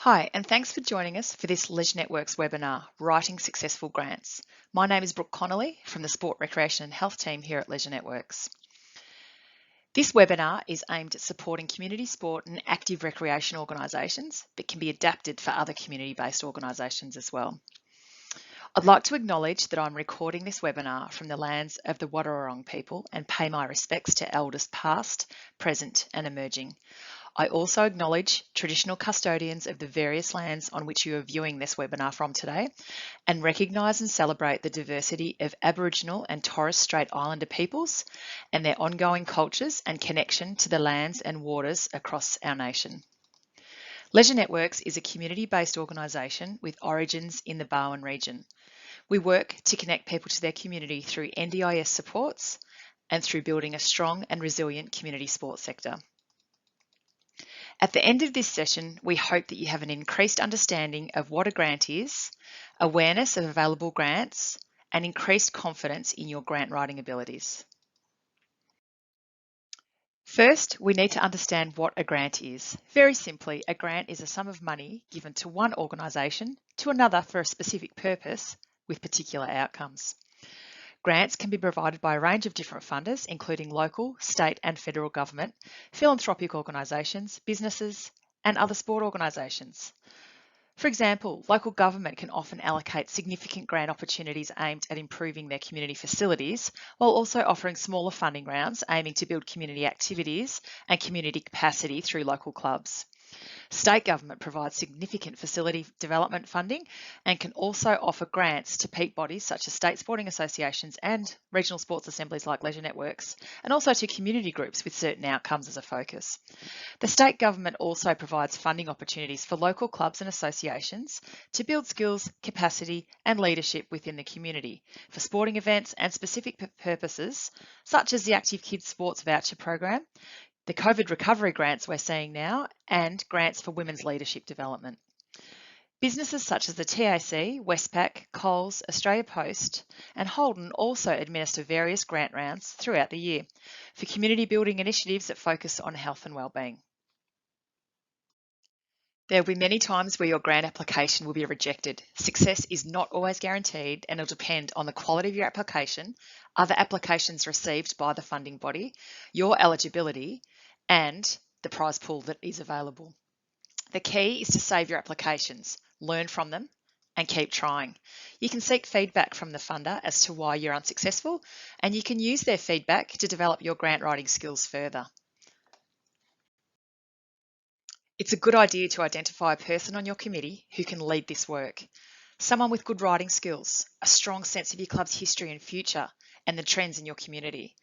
Hi, and thanks for joining us for this Leisure Networks webinar, Writing Successful Grants. My name is Brooke Connolly from the Sport, Recreation and Health team here at Leisure Networks. This webinar is aimed at supporting community sport and active recreation organisations, but can be adapted for other community-based organisations as well. I'd like to acknowledge that I'm recording this webinar from the lands of the Wadawurrung people and pay my respects to elders past, present and emerging. I also acknowledge traditional custodians of the various lands on which you are viewing this webinar from today and recognise and celebrate the diversity of Aboriginal and Torres Strait Islander peoples and their ongoing cultures and connection to the lands and waters across our nation. Leisure Networks is a community-based organisation with origins in the Barwon Region. We work to connect people to their community through NDIS supports and through building a strong and resilient community sports sector. At the end of this session, we hope that you have an increased understanding of what a grant is, awareness of available grants, and increased confidence in your grant writing abilities. First, we need to understand what a grant is. Very simply, a grant is a sum of money given to one organisation to another for a specific purpose with particular outcomes. Grants can be provided by a range of different funders, including local, state and federal government, philanthropic organisations, businesses and other sport organisations. For example, local government can often allocate significant grant opportunities aimed at improving their community facilities, while also offering smaller funding rounds aiming to build community activities and community capacity through local clubs. State government provides significant facility development funding and can also offer grants to peak bodies such as state sporting associations and regional sports assemblies like Leisure Networks, and also to community groups with certain outcomes as a focus. The state government also provides funding opportunities for local clubs and associations to build skills, capacity and leadership within the community for sporting events and specific purposes such as the Active Kids Sports Voucher Program, the COVID recovery grants we're seeing now, and grants for women's leadership development. Businesses such as the TAC, Westpac, Coles, Australia Post and Holden also administer various grant rounds throughout the year for community building initiatives that focus on health and wellbeing. There will be many times where your grant application will be rejected. Success is not always guaranteed and it'll depend on the quality of your application, other applications received by the funding body, your eligibility, and the prize pool that is available. The key is to save your applications, learn from them, and keep trying. You can seek feedback from the funder as to why you're unsuccessful, and you can use their feedback to develop your grant writing skills further. It's a good idea to identify a person on your committee who can lead this work. Someone with good writing skills, a strong sense of your club's history and future, and the trends in your community.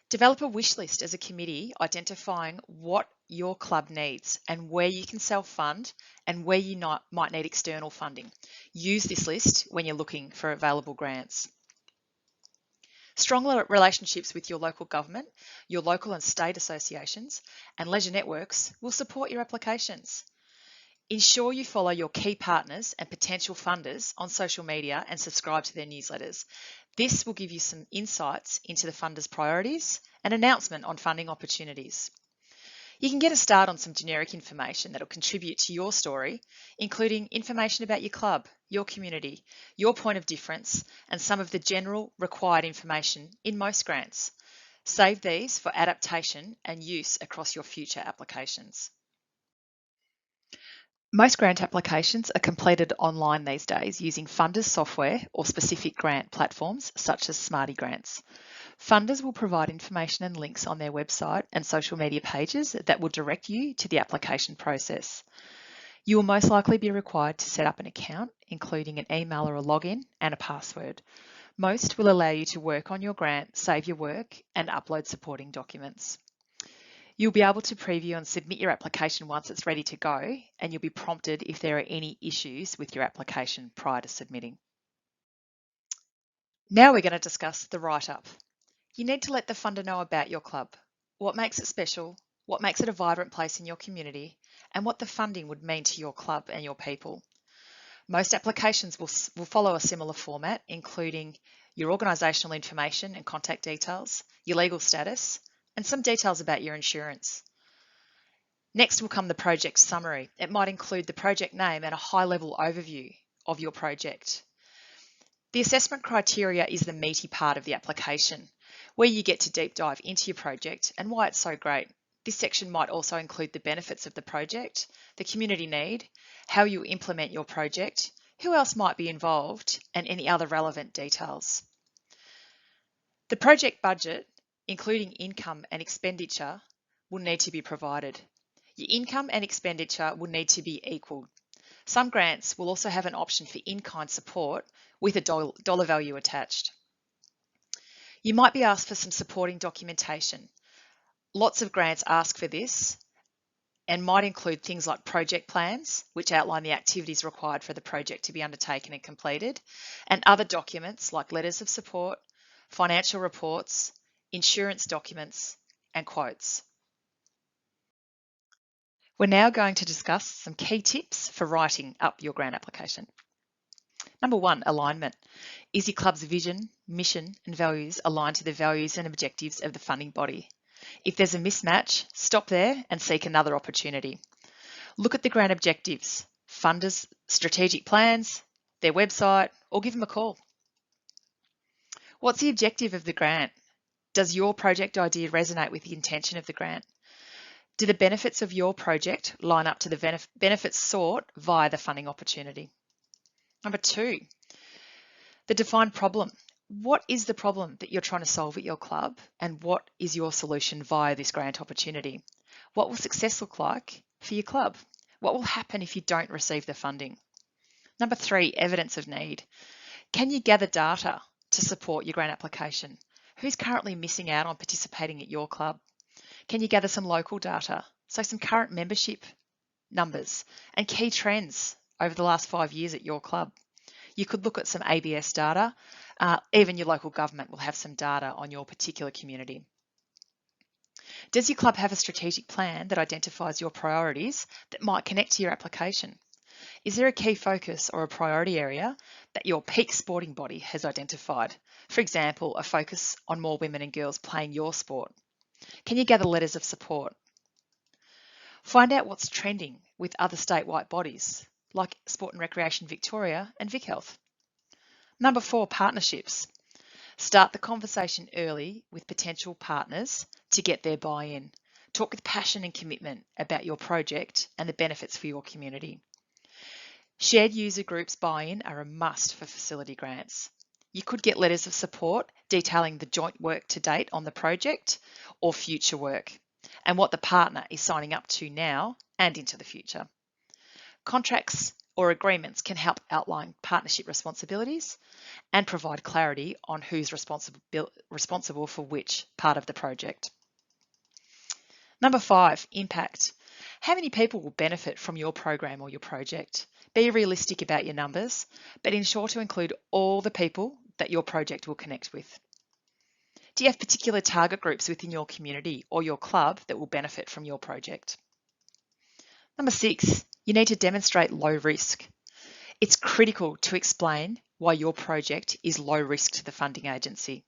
Develop a wish list as a committee, identifying what your club needs and where you can self-fund and where you might need external funding. Use this list when you're looking for available grants. Strong relationships with your local government, your local and state associations, and Leisure Networks will support your applications. Ensure you follow your key partners and potential funders on social media and subscribe to their newsletters. This will give you some insights into the funders' priorities and announcement on funding opportunities. You can get a start on some generic information that will contribute to your story, including information about your club, your community, your point of difference, and some of the general required information in most grants. Save these for adaptation and use across your future applications. Most grant applications are completed online these days using funders software or specific grant platforms such as Smarty Grants. Funders will provide information and links on their website and social media pages that will direct you to the application process. You will most likely be required to set up an account, including an email or a login and a password. Most will allow you to work on your grant, save your work, and upload supporting documents. You'll be able to preview and submit your application once it's ready to go, and you'll be prompted if there are any issues with your application prior to submitting. Now we're going to discuss the write-up. You need to let the funder know about your club, what makes it special, what makes it a vibrant place in your community, and what the funding would mean to your club and your people. Most applications will follow a similar format, including your organisational information and contact details, your legal status, and some details about your insurance. Next will come the project summary. It might include the project name and a high-level overview of your project. The assessment criteria is the meaty part of the application, where you get to deep dive into your project and why it's so great. This section might also include the benefits of the project, the community need, how you implement your project, who else might be involved, and any other relevant details. The project budget, including income and expenditure, will need to be provided. Your income and expenditure will need to be equal. Some grants will also have an option for in-kind support with a dollar value attached. You might be asked for some supporting documentation. Lots of grants ask for this and might include things like project plans, which outline the activities required for the project to be undertaken and completed, and other documents like letters of support, financial reports, insurance documents, and quotes. We're now going to discuss some key tips for writing up your grant application. Number 1, alignment. Is your club's vision, mission, and values aligned to the values and objectives of the funding body? If there's a mismatch, stop there and seek another opportunity. Look at the grant objectives, funders' strategic plans, their website, or give them a call. What's the objective of the grant? Does your project idea resonate with the intention of the grant? Do the benefits of your project line up to the benefits sought via the funding opportunity? Number 2, the defined problem. What is the problem that you're trying to solve at your club, and what is your solution via this grant opportunity? What will success look like for your club? What will happen if you don't receive the funding? Number 3, evidence of need. Can you gather data to support your grant application? Who's currently missing out on participating at your club? Can you gather some local data, so some current membership numbers and key trends over the last 5 years at your club? You could look at some ABS data. Even your local government will have some data on your particular community. Does your club have a strategic plan that identifies your priorities that might connect to your application? Is there a key focus or a priority area that your peak sporting body has identified? For example, a focus on more women and girls playing your sport. Can you gather letters of support? Find out what's trending with other statewide bodies like Sport and Recreation Victoria and VicHealth. Number 4, partnerships. Start the conversation early with potential partners to get their buy-in. Talk with passion and commitment about your project and the benefits for your community. Shared user groups buy-in are a must for facility grants. You could get letters of support detailing the joint work to date on the project or future work and what the partner is signing up to now and into the future. Contracts or agreements can help outline partnership responsibilities and provide clarity on who's responsible for which part of the project. Number 5, impact. How many people will benefit from your program or your project? Be realistic about your numbers, but ensure to include all the people that your project will connect with. Do you have particular target groups within your community or your club that will benefit from your project? Number 6, you need to demonstrate low risk. It's critical to explain why your project is low risk to the funding agency.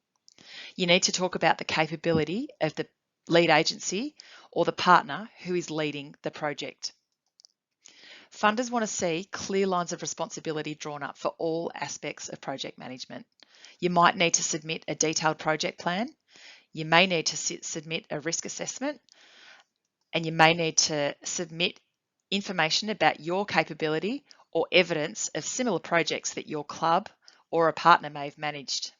You need to talk about the capability of the lead agency or the partner who is leading the project. Funders want to see clear lines of responsibility drawn up for all aspects of project management. You might need to submit a detailed project plan. You may need to submit a risk assessment, and you may need to submit information about your capability or evidence of similar projects that your club or a partner may have managed.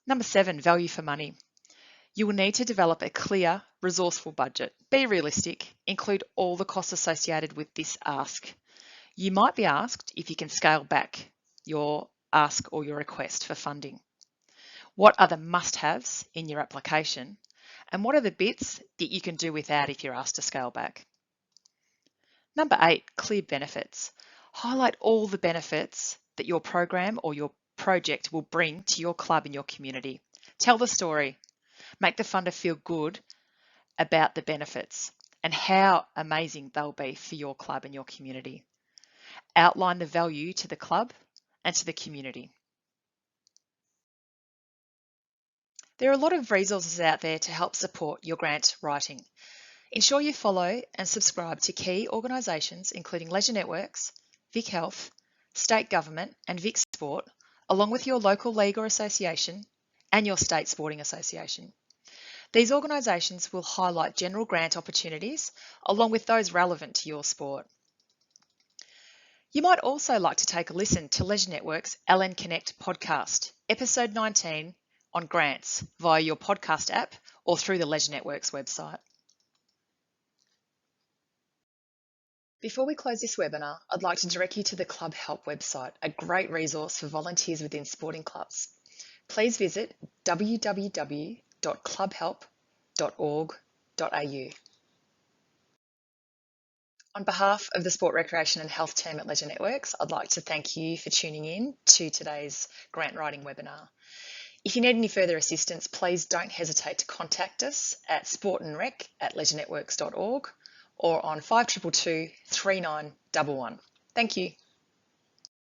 Number 7, value for money. You will need to develop a clear, resourceful budget. Be realistic, include all the costs associated with this ask. You might be asked if you can scale back your ask or your request for funding. What are the must-haves in your application? And what are the bits that you can do without if you're asked to scale back? Number 8, clear benefits. Highlight all the benefits that your program or your project will bring to your club and your community. Tell the story. Make the funder feel good about the benefits and how amazing they'll be for your club and your community. Outline the value to the club and to the community. There are a lot of resources out there to help support your grant writing. Ensure you follow and subscribe to key organisations including Leisure Networks, Vic Health, State Government and Vic Sport, along with your local league or association and your state sporting association. These organisations will highlight general grant opportunities along with those relevant to your sport. You might also like to take a listen to Leisure Network's LN Connect podcast, episode 19 on grants via your podcast app or through the Leisure Network's website. Before we close this webinar, I'd like to direct you to the Club Help website, a great resource for volunteers within sporting clubs. Please visit www.clubhelp.org.au. On behalf of the Sport, Recreation and Health team at Leisure Networks, I'd like to thank you for tuning in to today's grant writing webinar. If you need any further assistance, please don't hesitate to contact us at sportandrec@leisurenetworks.org or on 5222 3911. Thank you.